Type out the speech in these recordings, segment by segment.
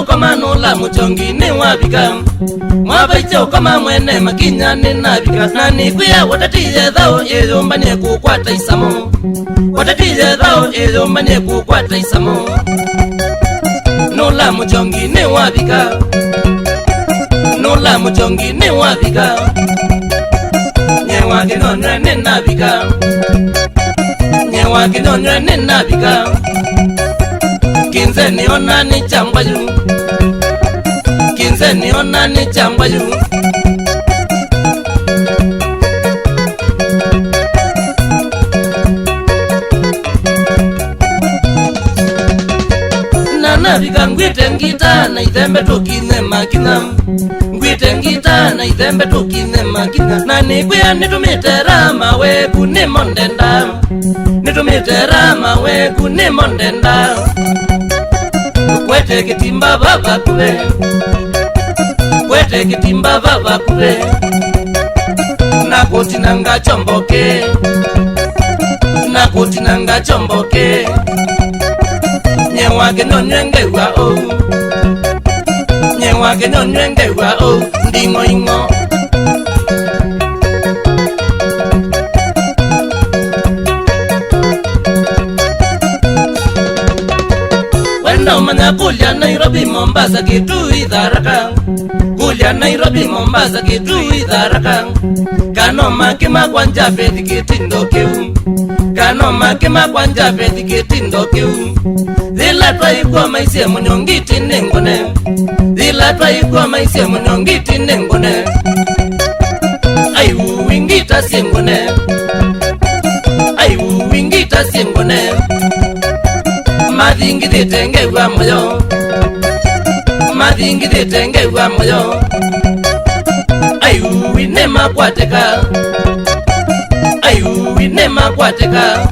ukoma nula muchongi ni wabika mwabaita ukoma mwene makinya ni nabika nani kuya watatize dhao ezo mbane kukwata isamo watatize dhao ezo mbane kukwata isamo nula muchongi ni wabika nula muchongi ni wabika nyewa kinonre ni nabika nyewa kinonre ni nabika kinze niona ni chambaju kinze niona ni chambaju nana bika ngwite ngita na ithembe tukine makina ngwite ngita na ithembe tukine makina na nikuya nitumitera mawe kuni mondenda nitumitera mawe kuni mondenda kwete kitimba baba kule kwete kitimba baba kule na kotinanga chomboke na kotinanga chomboke nyewa genonyengewa o nyewa genonyengewa o ndimo ingo Mana kulia Nairobi Mombasa kitu idharaka kulia Nairobi Mombasa kitu idharaka kano makima kwanja pedi kitindo keu kano makima kwanja pedi kitindo keu zila twaikwa maisi munyongiti nengone zila twaikwa maisi munyongiti nengone ayu wingita singone ayu wingita singone madingi ditengewa moyo madingi ditengewa moyo ayu winema kwateka ayu winema kwateka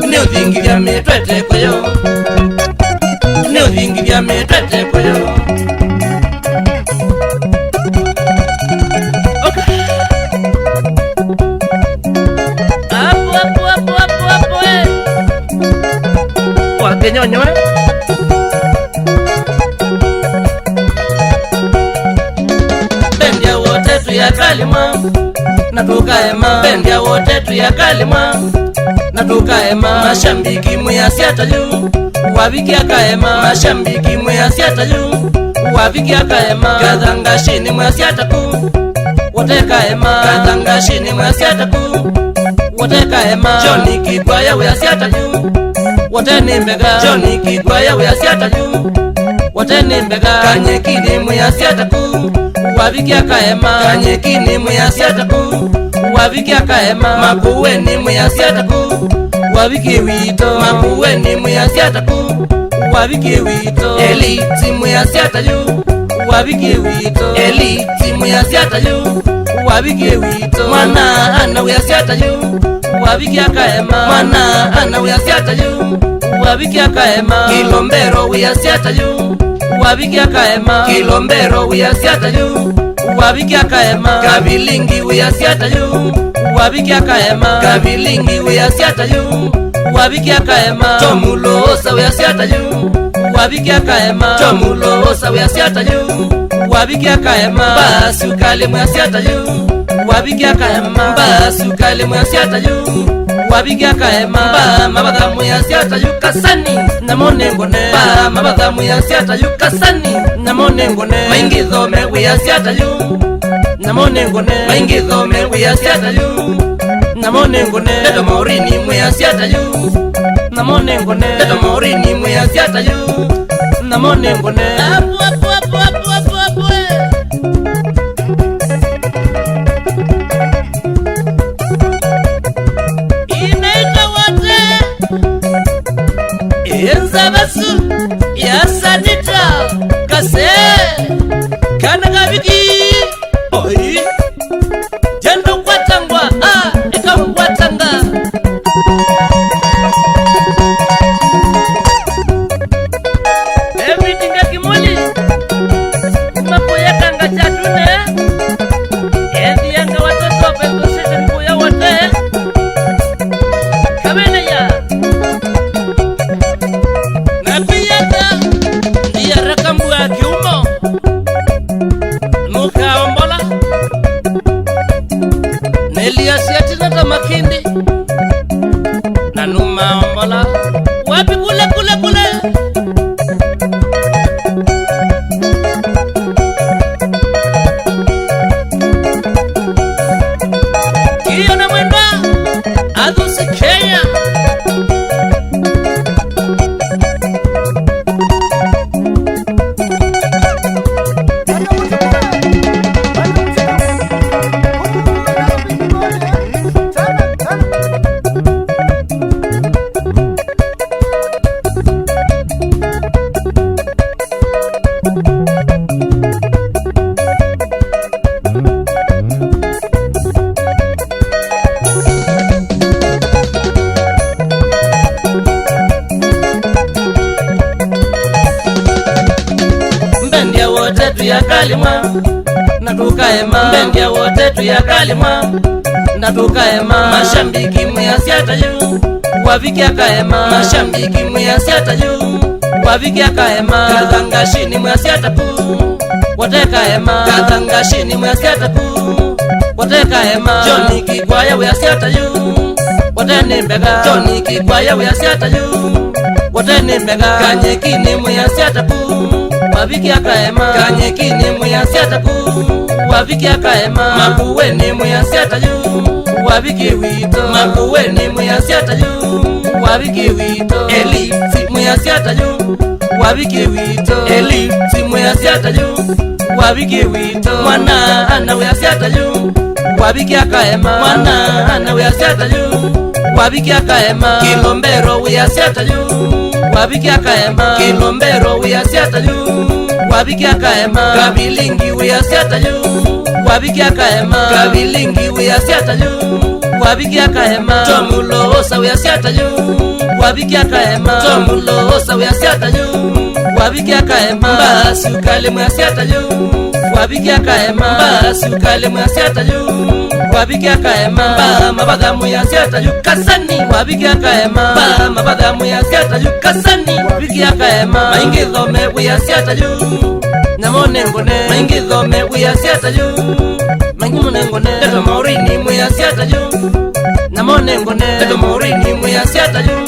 ne udingi vya metwete koyo ne udingi vya metwete koyo nyonyo bendia wote tu ya kalima na tukaema bendia wote tu ya kalima na tukaema mashambiki muyasiata juu wabikia kaema mashambiki muyasiata juu wabikia kaema kadhanga shini muyasiata ku wote kaema kadhanga shini muyasiata ku wote kaema Johnny Kigwaya muyasiata juu wote ni mbega Johnny Kigwaya muyasiata juu wote ni mbega Kanyekini muyasiata ku wabikia kaema Kanyekini muyasiata ku wabikia kaema Makueni muyasiata ku wabiki wito Makueni muyasiata ku wabiki wito Eliti muyasiata juu wabiki wito Eliti muyasiata juu wabiki wito Mwana ana muyasiata juu wabikia kaema Mwana ana muyasiata juu wabikia kaema Kilombero muyasiata juu wabikia kaema Kilombero muyasiata juu wabikia kaema Kabilingi muyasiata juu wabikia kaema Kabilingi muyasiata juu wabikia kaema Tomuloosa muyasiata juu wabikia kaema Tomuloosa muyasiata juu wabikia kaema Basukali muyasiata juu wabikia kaema Basukali muyasiata juu wabikia kaema Mabadha muyasiata juu kasani namone ngone Mabadha muyasiata juu kasani namone ngone Maingi dhome muyasiata juu namone ngone Maingi dhome muyasiata juu namone ngone Dedo Maurini muyasiata juu namone ngone Dedo Maurini muyasiata juu namone ngone Apu apu apu apu apu apu Inaita wate Enza basu ya sanita Kase Kana kabiki Oi Jendo kwa tangwa Eka mwa tanga Everything akimoli Mapo ya tanga chatune Endi yanga watoto Peko sete mkuya wote Kamene ya Napiyata Ndiya Kalimwa na tukaema bendia wote tu ya Kalimwa na tukaema mashambiki muyasiata juu wavikia kaema mashambiki muyasiata juu wavikia kaema kathangashini muyasiata kuu watekaema kathangashini muyasiata kuu watekaema Johnny Kikwaya muyasiata juu watenembega Johnny Kikwaya muyasiata juu watenembega Kanyekini muyasiata kuu wavikia kaema Kanyekini muyasiata kuu wavikia kaema Makueni muyasiata juu wabiki wito Makueni muyasiata juu wabiki wito Eli si muyasiata juu wabiki wito Eli si muyasiata juu wabiki wito Mwana ana muyasiata juu wabiki akaema Mwana ana muyasiata juu wabiki akaema Kilombero muyasiata juu wabiki akaema Kilombero muyasiata juu wabiki akaema Kabilingi muyasiata juu wabiki akaema Kabilingi muyasiata juu wabiki akaema Tomuloosa muyasiata juu wabiki akaema Tomuloosa muyasiata juu wabiki akaema Mbasukali muyasiata juu wabiki akaema Mbasukali muyasiata juu wabiki akaema Mabadha muyasiata juu Kasani wabiki akaema Mabadha muyasiata juu Kasani wabiki akaema Maingithome muyasiata juu Namonengone Maingithome muyasiata juu Maingithome Teto Maurini muyasiata juu Namonengone Teto Maurini muyasiata juu